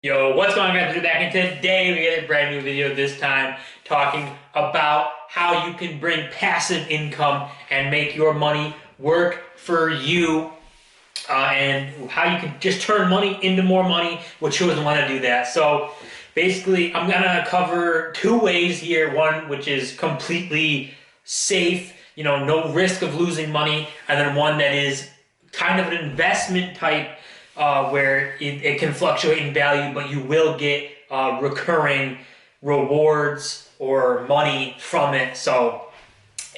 Yo, what's going on, guys? We're back, and today we get a brand new video, this time talking about how you can bring passive income and make your money work for you, and how you can just turn money into more money, which who doesn't want to do that? So basically, I'm going to cover two ways here. One, which is completely safe, no risk of losing money, and then one that is kind of an investment type, where it can fluctuate in value, but you will get recurring rewards or money from it. So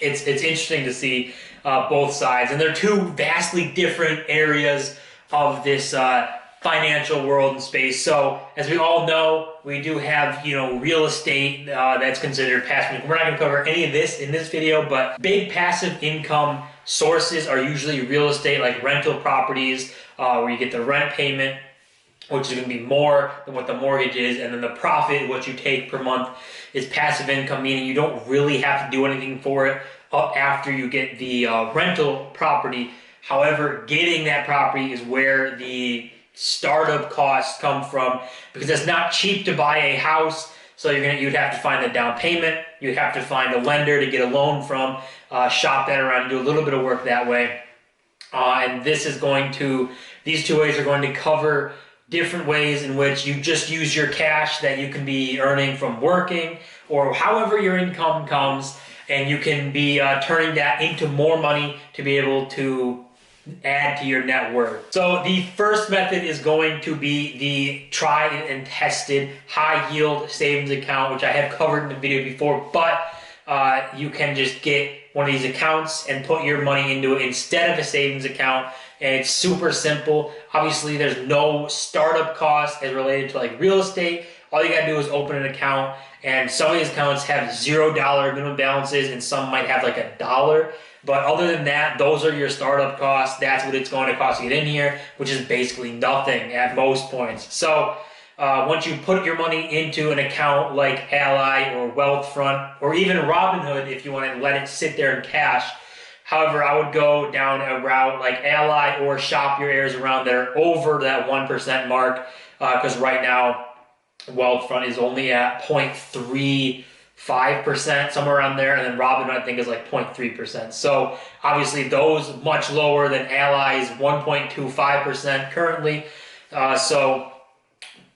it's interesting to see both sides, and they're two vastly different areas of this financial world and space. So as we all know, we do have real estate that's considered passive income. We're not going to cover any of this in this video, but big passive income sources are usually real estate, like rental properties, where you get the rent payment, which is going to be more than what the mortgage is, and then the profit, what you take per month, is passive income, meaning you don't really have to do anything for it up after you get the rental property. However, getting that property is where the startup costs come from, because it's not cheap to buy a house. So you'd have to find the down payment, you'd have to find a lender to get a loan from, shop that around, do a little bit of work that way. And these two ways are going to cover different ways in which you just use your cash that you can be earning from working, or however your income comes, and you can be turning that into more money to be able to add to your net worth. So the first method is going to be the tried and tested high yield savings account, which I have covered in the video before, but you can just get one of these accounts and put your money into it instead of a savings account, and it's super simple. Obviously, there's no startup cost as related to like real estate. All you gotta do is open an account, and some of these accounts have $0 minimum balances, and some might have like $1. But other than that, those are your startup costs. That's what it's going to cost to get in here, which is basically nothing at most points. So once you put your money into an account like Ally or Wealthfront, or even Robinhood if you want to let it sit there in cash. However, I would go down a route like Ally or shop your heirs around that are over that 1% mark, because right now Wealthfront is only at 0.35%, somewhere around there, and then Robinhood I think is like 0.3%. So obviously those much lower than Ally's 1.25% currently.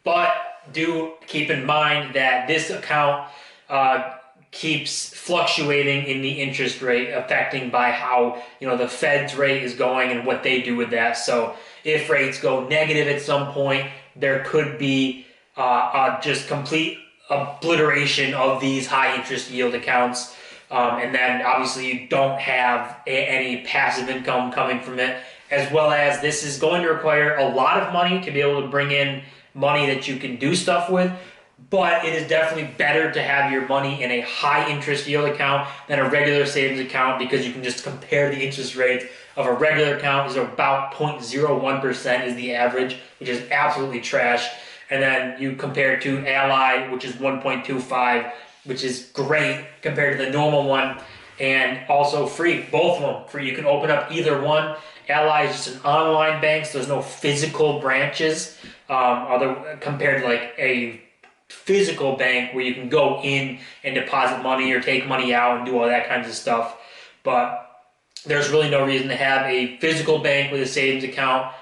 But do keep in mind that this account keeps fluctuating in the interest rate, affecting by how the Fed's rate is going and what they do with that. So if rates go negative at some point, there could be just complete obliteration of these high interest yield accounts, and then obviously you don't have any passive income coming from it, as well as this is going to require a lot of money to be able to bring in money that you can do stuff with. But it is definitely better to have your money in a high interest yield account than a regular savings account, because you can just compare the interest rates of a regular account is about 0.01% is the average, which is absolutely trash. And then you compare to Ally, which is 1.25, which is great compared to the normal one, and also free. Both of them free. You can open up either one. Ally is just an online bank, so there's no physical branches, compared to like a physical bank where you can go in and deposit money or take money out and do all that kinds of stuff. But there's really no reason to have a physical bank with a savings account,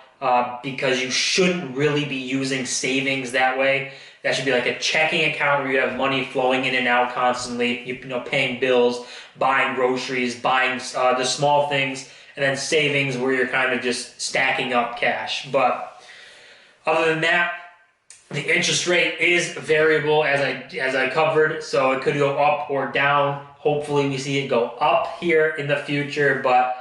because you shouldn't really be using savings that way. That should be like a checking account where you have money flowing in and out constantly, paying bills, buying groceries, buying the small things, and then savings where you're kind of just stacking up cash. But other than that, the interest rate is variable, as I covered, so it could go up or down. Hopefully we see it go up here in the future, but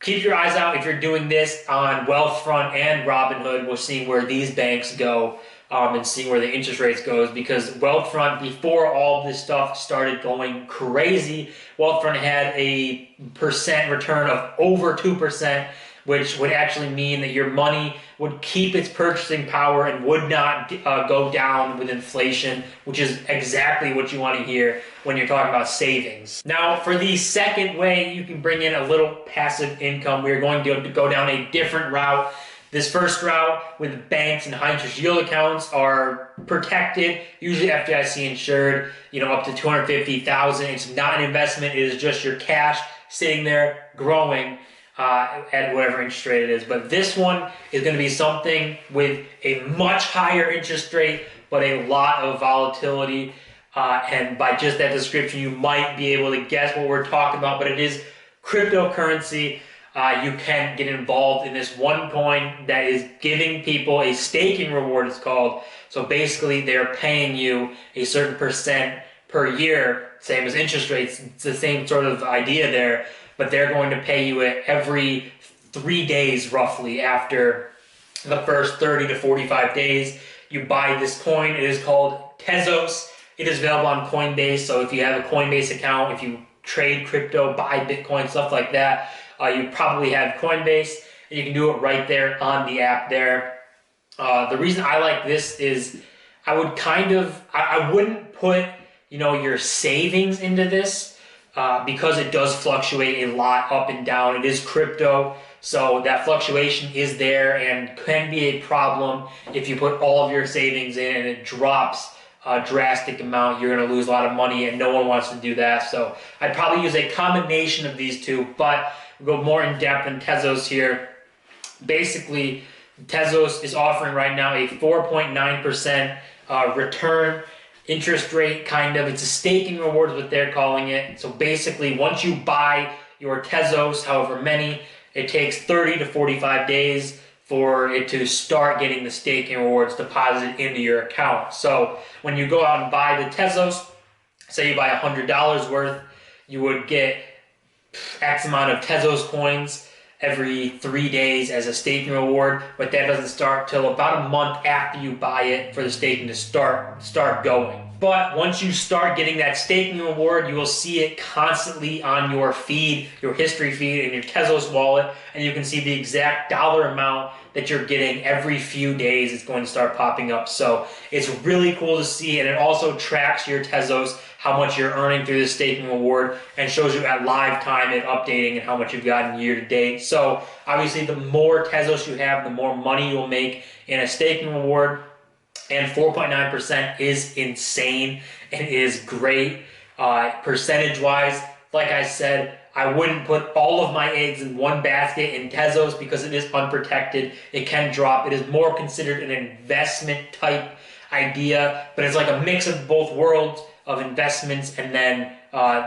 keep your eyes out if you're doing this on Wealthfront and Robinhood. We're seeing where these banks go, and seeing where the interest rates goes, because Wealthfront, before all of this stuff started going crazy, Wealthfront had a percent return of over 2%, which would actually mean that your money would keep its purchasing power and would not go down with inflation, which is exactly what you want to hear when you're talking about savings. Now, for the second way you can bring in a little passive income, we're going to go down a different route This first route with banks and high interest yield accounts are protected, usually FDIC insured, up to $250,000. It's not an investment. It is just your cash sitting there growing at whatever interest rate it is. But this one is going to be something with a much higher interest rate, but a lot of volatility. And by just that description, you might be able to guess what we're talking about, but it is cryptocurrency. You can get involved in this one coin that is giving people a staking reward, it's called. So basically, they're paying you a certain percent per year, same as interest rates. It's the same sort of idea there, but they're going to pay you it every 3 days, roughly, after the first 30 to 45 days. You buy this coin. It is called Tezos. It is available on Coinbase, so if you have a Coinbase account, if you trade crypto, buy Bitcoin, stuff like that, you probably have Coinbase, and you can do it right there on the app there. The reason I like this is I wouldn't put, your savings into this because it does fluctuate a lot up and down. It is crypto, so that fluctuation is there and can be a problem if you put all of your savings in and it drops a drastic amount. You're going to lose a lot of money, and no one wants to do that. So I'd probably use a combination of these two, but we'll go more in depth in Tezos here. Basically, Tezos is offering right now a 4.9% return interest rate, kind of. It's a staking reward, what they're calling it. So basically, once you buy your Tezos, however many, it takes 30 to 45 days for it to start getting the staking rewards deposited into your account. So when you go out and buy the Tezos, say you buy $100 worth, you would get X amount of Tezos coins every 3 days as a staking reward, but that doesn't start till about a month after you buy it for the staking to start going. But once you start getting that staking reward, you will see it constantly on your feed, your history feed in your Tezos wallet, and you can see the exact dollar amount that you're getting every few days. It's going to start popping up. So it's really cool to see, and it also tracks your Tezos, how much you're earning through the staking reward, and shows you at live time and updating and how much you've gotten year to date. So obviously, the more Tezos you have, the more money you'll make in a staking reward. And 4.9% is insane and is great. Percentage-wise, like I said, I wouldn't put all of my eggs in one basket in Tezos because it is unprotected. It can drop. It is more considered an investment type idea, but it's like a mix of both worlds of investments and then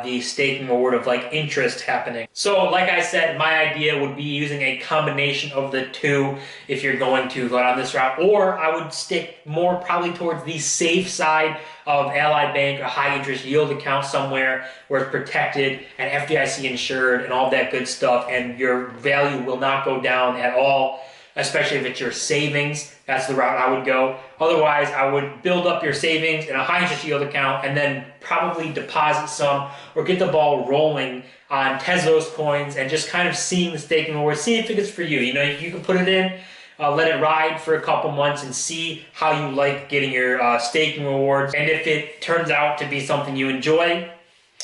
the staking reward of like interest happening. So like I said, my idea would be using a combination of the two if you're going to go down this route, or I would stick more probably towards the safe side of Ally Bank, a high interest yield account somewhere where it's protected and FDIC insured and all that good stuff, and your value will not go down at all, especially if it's your savings. That's the route I would go. Otherwise, I would build up your savings in a high interest yield account and then probably deposit some or get the ball rolling on Tezos coins and just kind of seeing the staking reward, see if it's for you. You can put it in, let it ride for a couple months and see how you like getting your staking rewards. And if it turns out to be something you enjoy,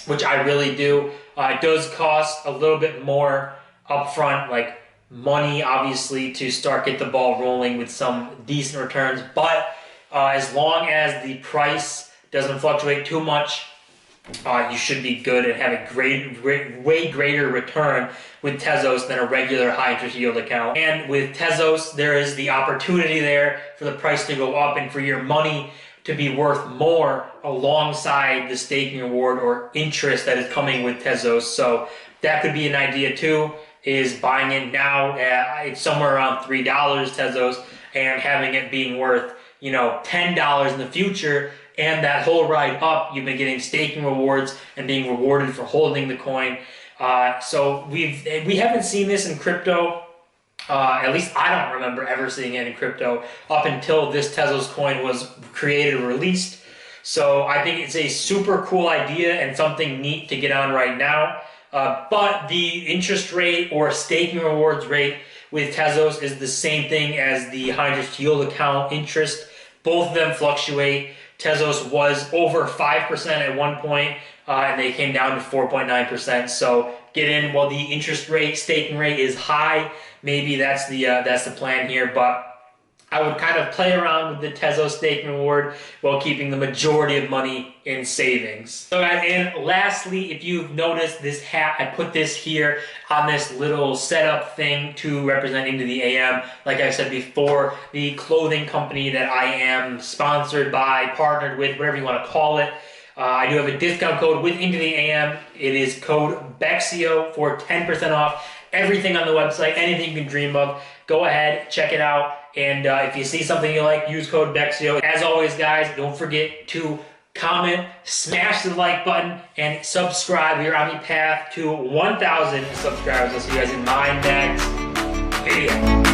which I really do, it does cost a little bit more upfront, like money, obviously, to get the ball rolling with some decent returns. But as long as the price doesn't fluctuate too much, you should be good and have a way greater return with Tezos than a regular high interest yield account. And with Tezos, there is the opportunity there for the price to go up and for your money to be worth more alongside the staking reward or interest that is coming with Tezos. So that could be an idea too, is buying it now at somewhere around $3 Tezos and having it being worth, $10 in the future. And that whole ride up, you've been getting staking rewards and being rewarded for holding the coin. So we haven't seen this in crypto. At least I don't remember ever seeing it in crypto up until this Tezos coin was created or released. So I think it's a super cool idea and something neat to get on right now. But the interest rate or staking rewards rate with Tezos is the same thing as the high interest yield account interest. Both of them fluctuate. Tezos was over 5% at one point, and they came down to 4.9%. So get in while the interest rate, staking rate is high. maybe that's the plan here, but I would kind of play around with the Tezo staking reward while keeping the majority of money in savings. So guys, and lastly, if you've noticed this hat, I put this here on this little setup thing to represent Into the AM. Like I said before, the clothing company that I am sponsored by, partnered with, whatever you want to call it. I do have a discount code with Into the AM. It is code Bexio for 10% off everything on the website, anything you can dream of. Go ahead, check it out. And if you see something you like, use code Bexio. As always, guys, don't forget to comment, smash the like button, and subscribe. We're on the path to 1,000 subscribers. I'll see you guys in my next video.